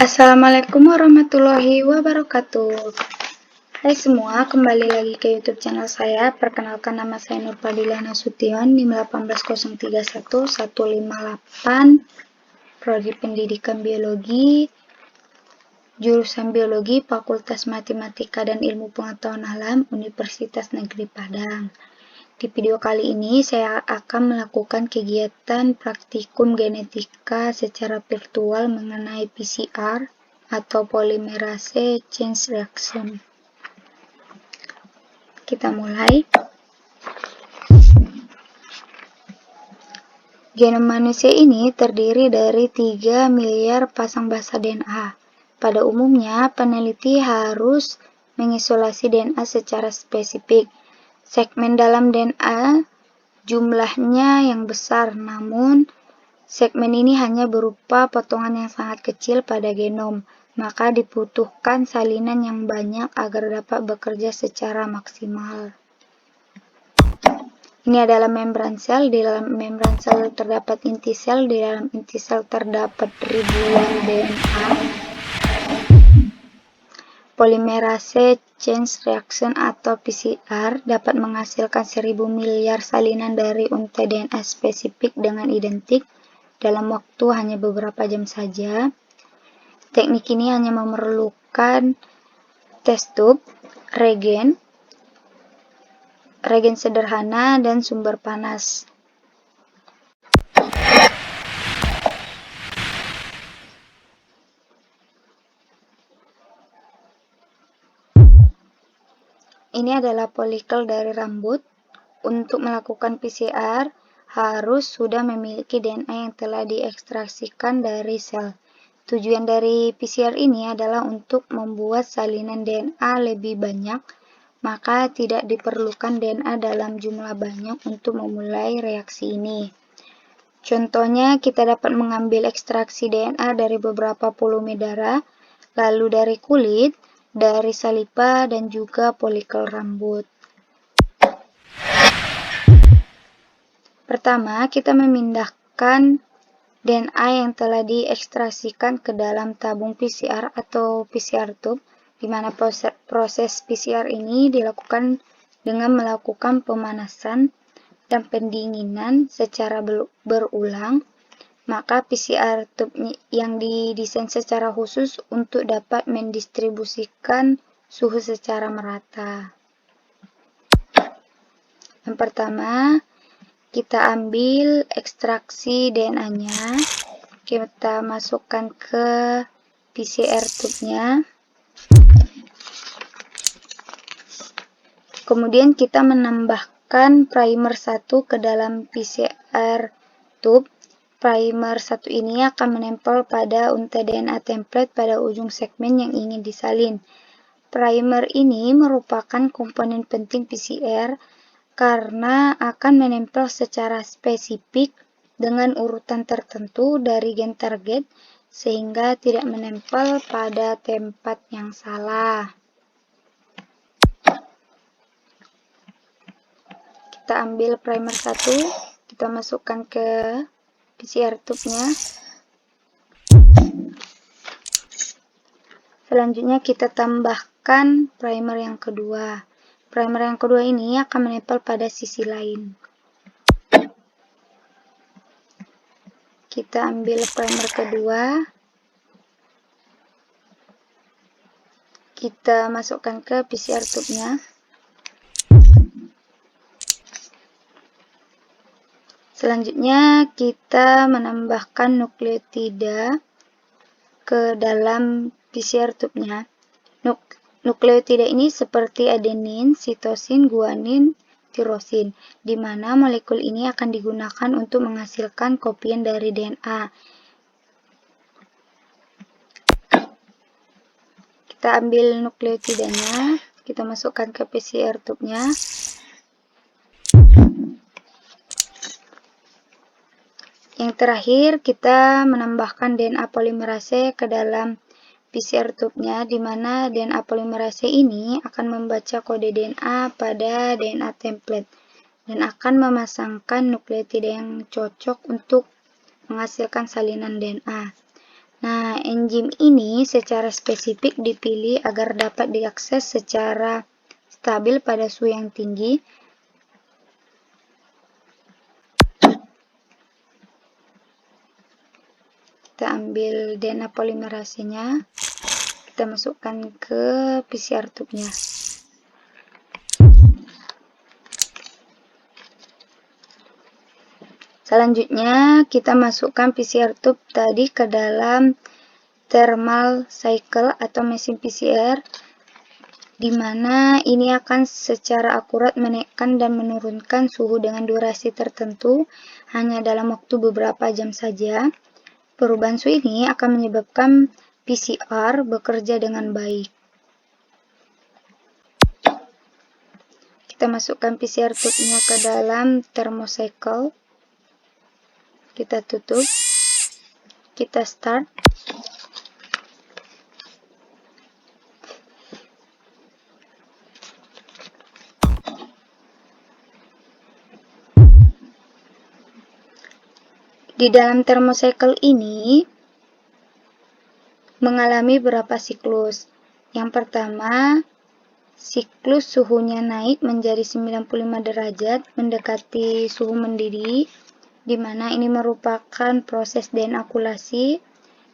Assalamualaikum warahmatullahi wabarakatuh. Hai semua, kembali lagi ke YouTube channel saya. Perkenalkan, nama saya Nurfadila Nasution, NIM 1803158, Prodi Pendidikan Biologi, jurusan Biologi, Fakultas Matematika dan Ilmu Pengetahuan Alam, Universitas Negeri Padang. Di video kali ini saya akan melakukan kegiatan praktikum genetika secara virtual mengenai PCR atau polymerase chain reaction. Kita mulai. Genom manusia ini terdiri dari 3 miliar pasang basa DNA. Pada umumnya, peneliti harus mengisolasi DNA secara spesifik. Segmen dalam DNA jumlahnya yang besar, namun segmen ini hanya berupa potongan yang sangat kecil pada genom, maka dibutuhkan salinan yang banyak agar dapat bekerja secara maksimal. Ini adalah membran sel. Di dalam membran sel terdapat inti sel. Di dalam inti sel terdapat ribuan DNA. Polymerase chain reaction atau PCR dapat menghasilkan 1000 miliar salinan dari untai DNA spesifik dengan identik dalam waktu hanya beberapa jam saja. Teknik ini hanya memerlukan tes tube, reagen sederhana, dan sumber panas. Ini adalah folikel dari rambut. Untuk melakukan PCR, harus sudah memiliki DNA yang telah diekstraksikan dari sel. Tujuan dari PCR ini adalah untuk membuat salinan DNA lebih banyak, maka tidak diperlukan DNA dalam jumlah banyak untuk memulai reaksi ini. Contohnya, kita dapat mengambil ekstraksi DNA dari beberapa volume darah, lalu dari kulit, dari saliva, dan juga folikel rambut. Pertama, kita memindahkan DNA yang telah diekstraksikan ke dalam tabung PCR atau PCR tube, di mana proses PCR ini dilakukan dengan melakukan pemanasan dan pendinginan secara berulang. Maka PCR tube yang didesain secara khusus untuk dapat mendistribusikan suhu secara merata. Yang pertama, kita ambil ekstraksi DNA-nya, kita masukkan ke PCR tube-nya. Kemudian kita menambahkan primer 1 ke dalam PCR tube. Primer 1 ini akan menempel pada untai DNA template pada ujung segmen yang ingin disalin. Primer ini merupakan komponen penting PCR karena akan menempel secara spesifik dengan urutan tertentu dari gen target sehingga tidak menempel pada tempat yang salah. Kita ambil primer 1, kita masukkan ke PCR tube-nya. Selanjutnya kita tambahkan primer yang kedua. Primer yang kedua ini akan menempel pada sisi lain. Kita ambil primer kedua, kita masukkan ke PCR tube-nya. Selanjutnya kita menambahkan nukleotida ke dalam PCR tube-nya. Nukleotida ini seperti adenin, sitosin, guanin, tirosin, di mana molekul ini akan digunakan untuk menghasilkan kopian dari DNA. Kita ambil nukleotidanya, kita masukkan ke PCR tube-nya. Yang terakhir, kita menambahkan DNA polimerase ke dalam PCR tube-nya, di mana DNA polimerase ini akan membaca kode DNA pada DNA template dan akan memasangkan nukleotida yang cocok untuk menghasilkan salinan DNA. Nah, enzim ini secara spesifik dipilih agar dapat diakses secara stabil pada suhu yang tinggi. Kita ambil DNA polimerasenya, kita masukkan ke PCR tube-nya. Selanjutnya, kita masukkan PCR tube tadi ke dalam thermal cycle atau mesin PCR, di mana ini akan secara akurat menaikkan dan menurunkan suhu dengan durasi tertentu hanya dalam waktu beberapa jam saja. Perubahan suhu ini akan menyebabkan PCR bekerja dengan baik. Kita masukkan PCR tube-nya ke dalam thermocycle. Kita tutup. Kita start. Di dalam thermocycle ini mengalami beberapa siklus. Yang pertama, siklus suhunya naik menjadi 95 derajat mendekati suhu mendidih, di mana ini merupakan proses denakulasi,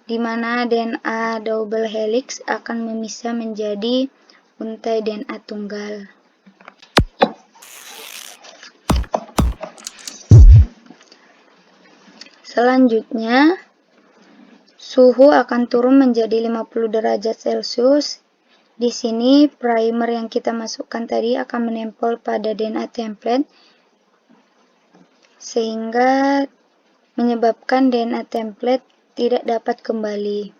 di mana DNA double helix akan memisah menjadi untai DNA tunggal. Selanjutnya, suhu akan turun menjadi 50 derajat Celcius. Di sini primer yang kita masukkan tadi akan menempel pada DNA template, sehingga menyebabkan DNA template tidak dapat kembali.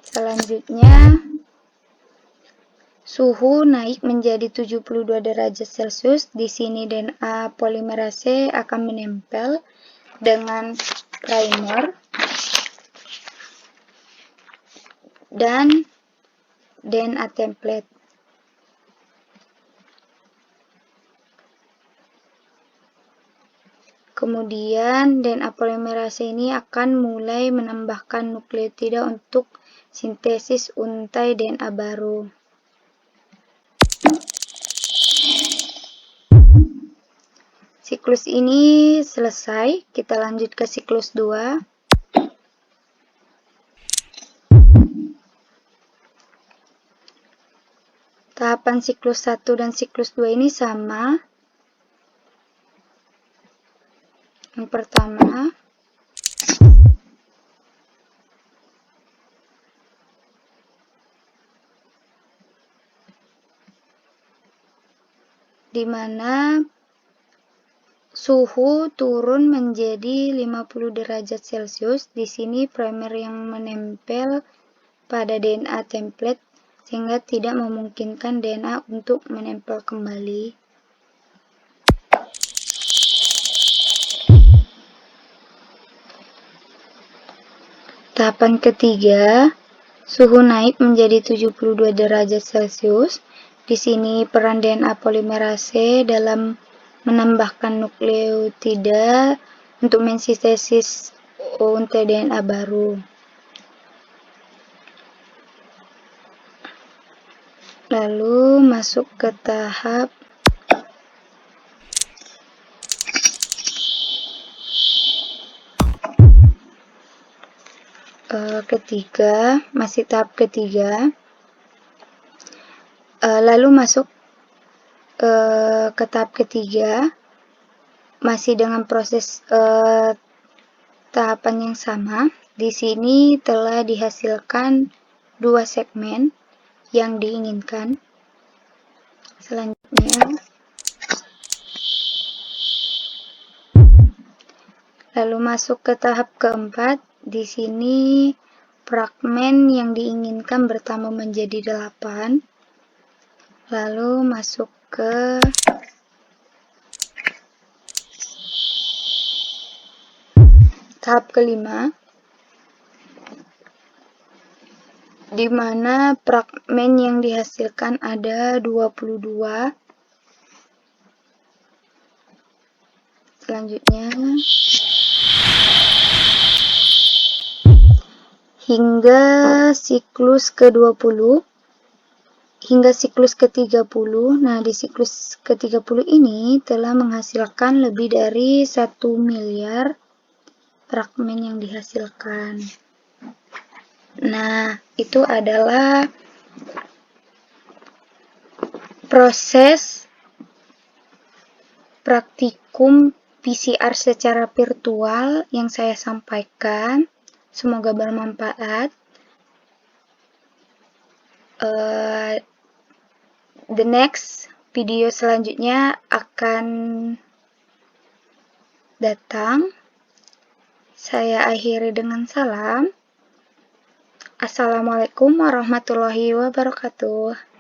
Selanjutnya, suhu naik menjadi 72 derajat Celcius. Di sini DNA polimerase akan menempel dengan primer dan DNA template. Kemudian DNA polimerase ini akan mulai menambahkan nukleotida untuk sintesis untai DNA baru. Siklus ini selesai, kita lanjut ke siklus 2. Tahapan siklus 1 dan siklus 2 ini sama. Yang pertama, di mana suhu turun menjadi 50 derajat Celcius. Di sini primer yang menempel pada DNA template sehingga tidak memungkinkan DNA untuk menempel kembali. Tahapan ketiga, suhu naik menjadi 72 derajat Celcius. Di sini peran DNA polimerase dalam menambahkan nukleotida untuk mensintesis untai DNA baru. Lalu masuk ke tahap ketiga, masih tahap ketiga. Lalu masuk ke tahap ketiga, masih dengan proses tahapan yang sama. Di sini telah dihasilkan 2 segmen yang diinginkan. Selanjutnya, lalu masuk ke tahap keempat. Di sini fragmen yang diinginkan bertambah menjadi 8. Lalu masuk ke tahap kelima, di mana fragmen yang dihasilkan ada 22. Selanjutnya, hingga siklus ke-20 hingga siklus ke-30. Nah, di siklus ke-30 ini telah menghasilkan lebih dari 1 miliar fragmen yang dihasilkan. Nah, itu adalah proses praktikum PCR secara virtual yang saya sampaikan. Semoga bermanfaat. The next video selanjutnya akan datang. Saya akhiri dengan salam. Assalamualaikum warahmatullahi wabarakatuh.